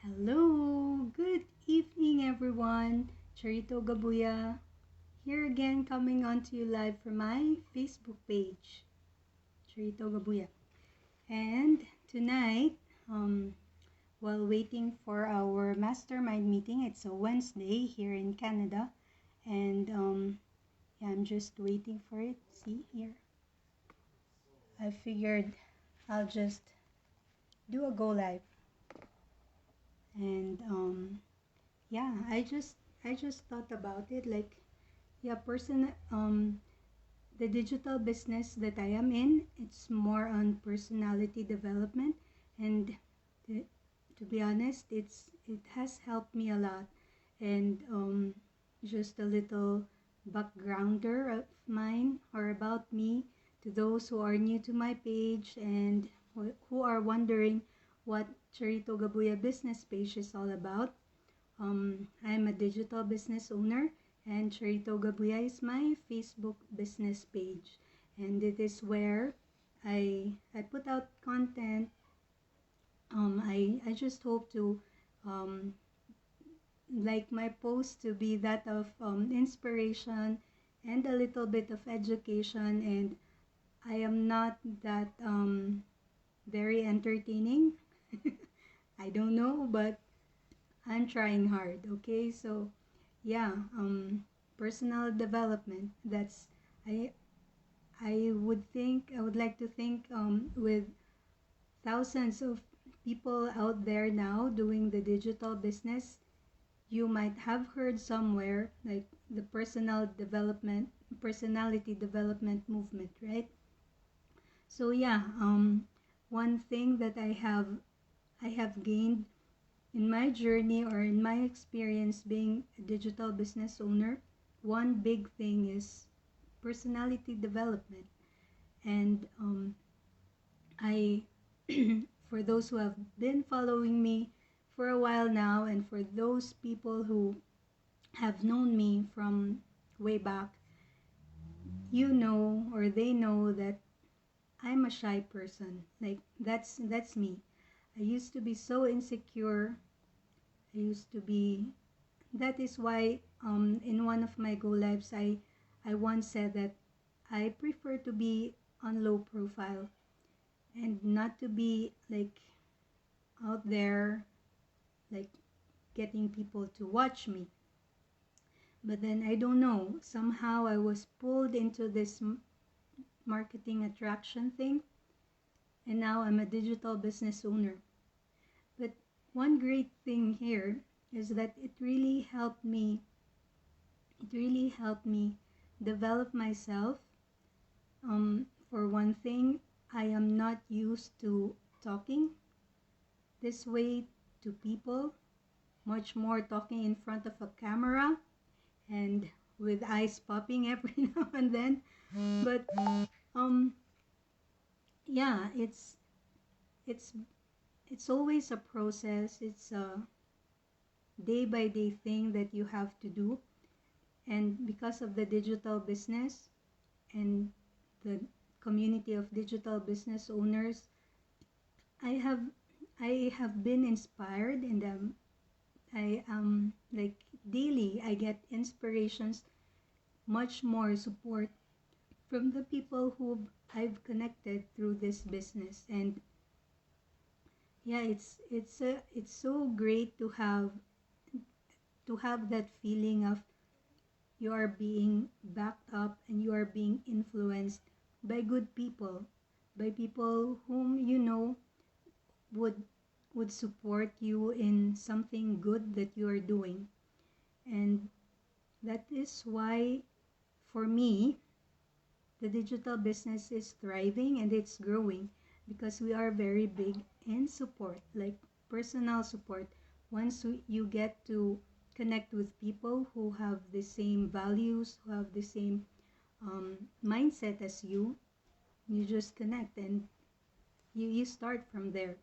Hello, good evening everyone. Charito Gabuya here again coming on to you live from my Facebook page, Charito Gabuya. And tonight, while waiting for our mastermind meeting, it's a Wednesday here in Canada, and yeah, I'm just waiting for it. See here, I figured I'll just do a go live, and yeah, I just thought about it like yeah, the digital business that I am in, it's more on personality development, and to, to be honest, it has helped me a lot. And just a little backgrounder of mine or about me to those who are new to my page and who are wondering what Charito Gabuya business page is all about. I'm a digital business owner, and Charito Gabuya is my Facebook business page. And it is where I put out content. I just hope to um, like my post to be that of inspiration and a little bit of education. And I am not that very entertaining. I don't know, but I'm trying hard. Okay, so yeah, personal development. That's I I would like to think with thousands of people out there now doing the digital business, you might have heard somewhere like the personality development movement, right? So yeah, one thing that I have gained in my journey or in my experience being a digital business owner, one big thing is personality development. And I, for those who have been following me for a while now, and for those people who have known me from way back, you know, or they know that I'm a shy person. Like that's me. I used to be so insecure. I used to be That is why in one of my go lives I once said that I prefer to be on low profile and not to be like out there like getting people to watch me. But then I don't know, somehow I was pulled into this marketing attraction thing, and now I'm a digital business owner. But one great thing here is that it really helped me develop myself. For one thing, I am not used to talking this way to people, much more talking in front of a camera and with eyes popping every now and then. But um, yeah, it's it's always a process. It's a day by day thing that you have to do. And because of the digital business and the community of digital business owners, I have I have been inspired, and I like daily I get inspirations, much more support from the people who I've connected through this business. And yeah, it's so great to have that feeling of you are being backed up and you are being influenced by good people, by people whom you know would would support you in something good that you are doing. And that is why for me the digital business is thriving and it's growing, because we are very big in support, like personal support. Once you get to connect with people who have the same values, who have the same mindset as you just connect, and you start from there.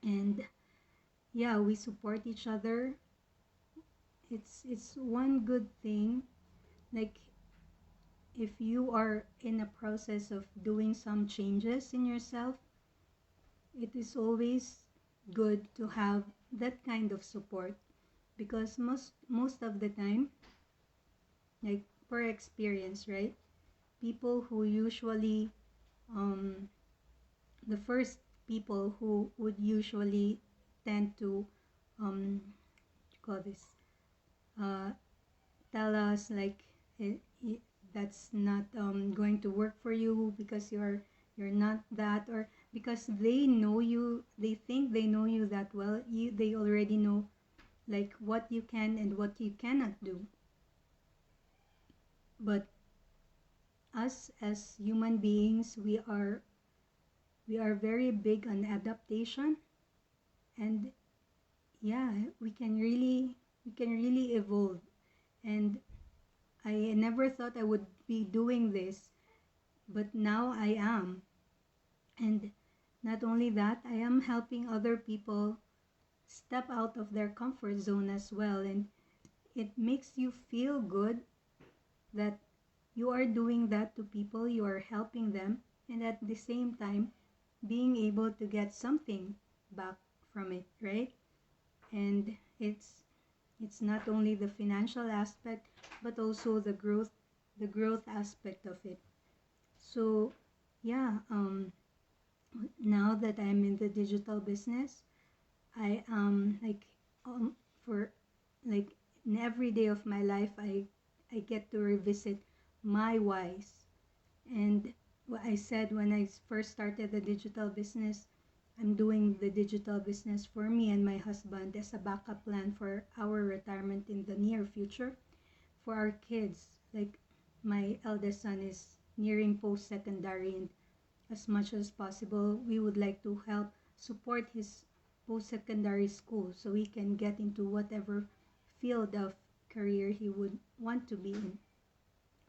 And yeah, we support each other. It's one good thing. Like if you are in a process of doing some changes in yourself, it is always good to have that kind of support, because most of the time, like per experience, right? People who usually um the first people who would usually tend to what you call this, uh tell us like it, that's not going to work for you because you're not that, or because they know you, they think they know you that well, they already know like what you can and what you cannot do. But us as human beings, we are very big on adaptation, and yeah, we can really evolve. And I never thought I would be doing this, but now I am. And not only that, I am helping other people step out of their comfort zone as well. And it makes you feel good that you are doing that to people, you are helping them, and at the same time, being able to get something back from it, right? And it's not only the financial aspect, but also the growth aspect of it. So yeah, now that I'm in the digital business, I like for like in every day of my life, I get to revisit my whys. And what I said when I first started the digital business, I'm doing the digital business for me and my husband as a backup plan for our retirement in the near future. For our kids, like my eldest son is nearing post secondary, and as much as possible, we would like to help support his post secondary school so he can get into whatever field of career he would want to be in.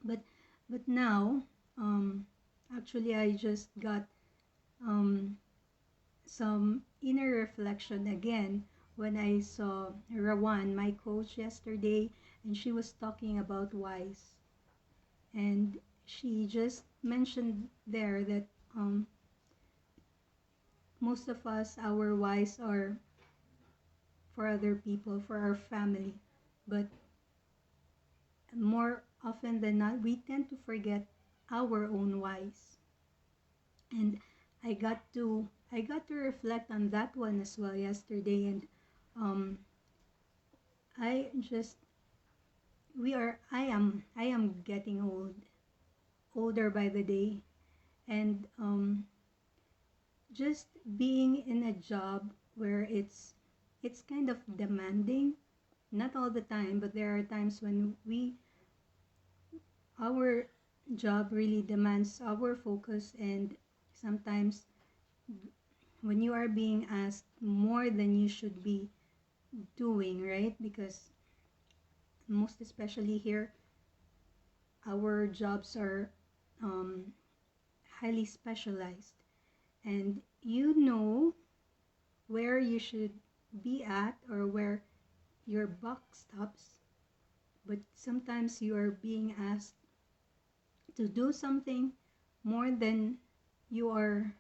But now, um, actually, I just got um, some inner reflection again when I saw Rawan, my coach, yesterday, and she was talking about whys. And she just mentioned there that most of us, our whys are for other people, for our family. But more often than not, we tend to forget our own whys. And I got to reflect on that one as well yesterday. And um, I just I am getting older by the day, and just being in a job where it's kind of demanding, not all the time, but there are times when our job really demands our focus. And sometimes when you are being asked more than you should be doing, right? Because most especially here, our jobs are um, highly specialized, and you know where you should be at or where your buck stops, but sometimes you are being asked to do something more than you are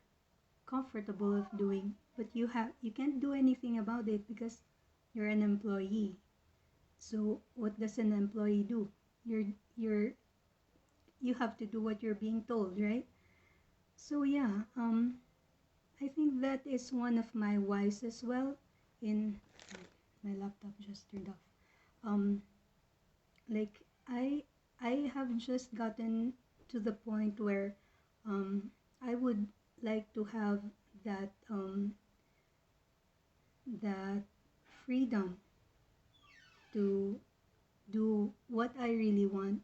comfortable of doing, but you can't do anything about it because you're an employee. So what does an employee do? You're you have to do what you're being told, right? So yeah, I think that is one of my whys as well. In My laptop just turned off. Um, like I have just gotten to the point where I would like to have that that freedom to do what I really want,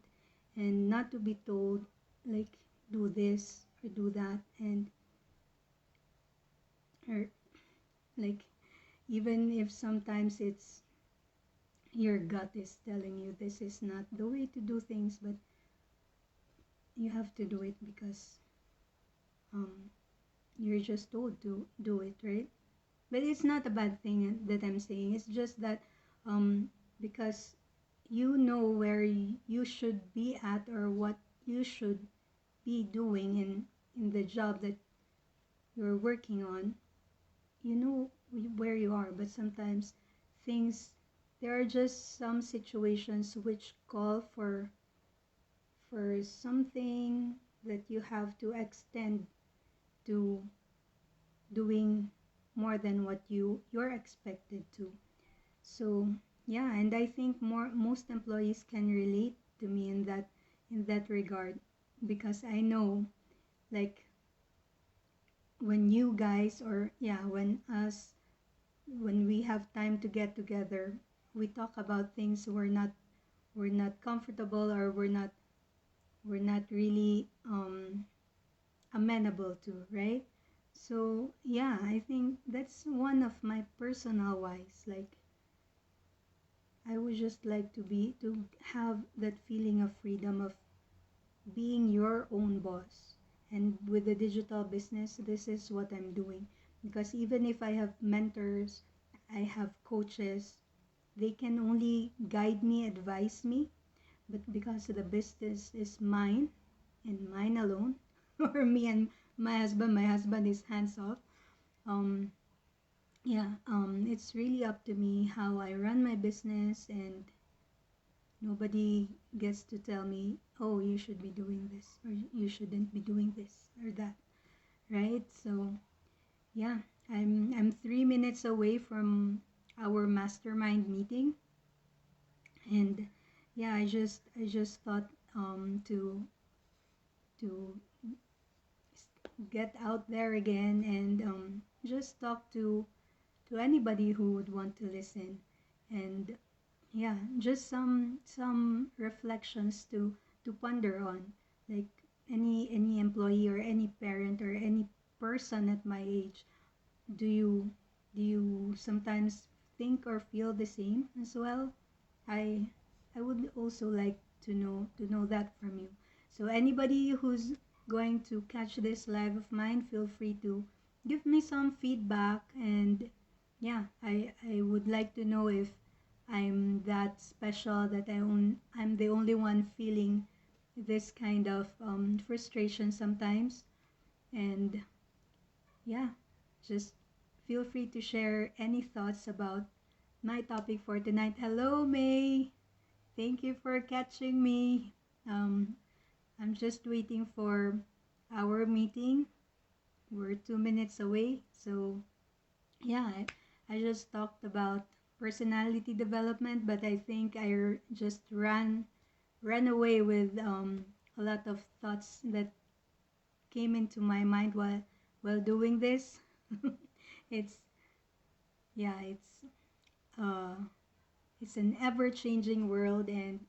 and not to be told like do this or do that. And or like, even if sometimes it's your gut is telling you this is not the way to do things, but you have to do it because um, you're just told to do it, right? But it's not a bad thing that I'm saying. It's just that um, because you know where you should be at, or what you should be doing in the job that you're working on. you know where you are, but sometimes things, there are just some situations which call for something that you have to extend to doing more than what you're expected to. So yeah, and I think most employees can relate to me in that regard, because I know, like, when you guys, or yeah, when us, when we have time to get together, we talk about things we're not comfortable, or we're not really amenable to, right? So yeah, I think that's one of my personal whys. Like, I would just like to have that feeling of freedom of being your own boss. And with the digital business, this is what I'm doing. Because even if I have mentors, I have coaches, they can only guide me, advise me. But because the business is mine and mine alone, or me and my husband is hands off. Um, yeah, it's really up to me how I run my business, and nobody gets to tell me, oh, you should be doing this, or you shouldn't be doing this or that, right? So yeah, I'm 3 minutes away from our mastermind meeting, and yeah, I just thought to get out there again, and just talk to anybody who would want to listen, and yeah, just some reflections to ponder on, like any employee or any parent or any person at my age. Do you do you sometimes think or feel the same as well? I i would also like to know that from you. So anybody who's going to catch this live of mine, feel free to give me some feedback. And yeah, I would like to know if I'm that special, that I'm the only one feeling this kind of frustration sometimes. And yeah, just feel free to share any thoughts about my topic for tonight. Hello, May. Thank you for catching me. Um, I'm just waiting for our meeting. We're 2 minutes away. So, yeah, I just talked about personality development, but I think just ran away with a lot of thoughts that came into my mind while doing this. it's yeah, uh it's an ever changing world, and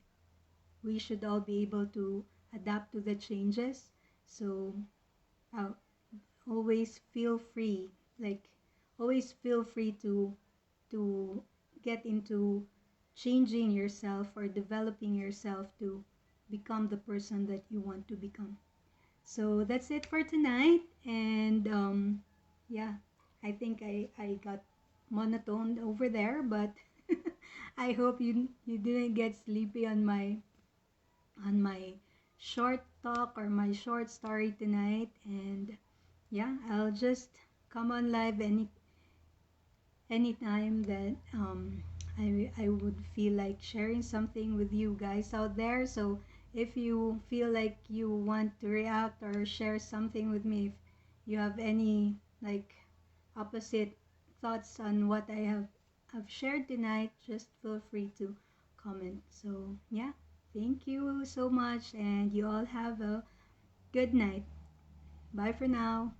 we should all be able to adapt to the changes. So uh, always feel free, like always feel free to get into changing yourself or developing yourself to become the person that you want to become. So that's it for tonight. And yeah, I think I got monotone over there, but I hope you didn't get sleepy on my short talk or my short story tonight. And yeah, I'll just come on live anytime that I would feel like sharing something with you guys out there. So if you feel like you want to react or share something with me, if you have any like opposite thoughts on what I've shared tonight, just feel free to comment. So yeah, thank you so much, and you all have a good night. Bye for now.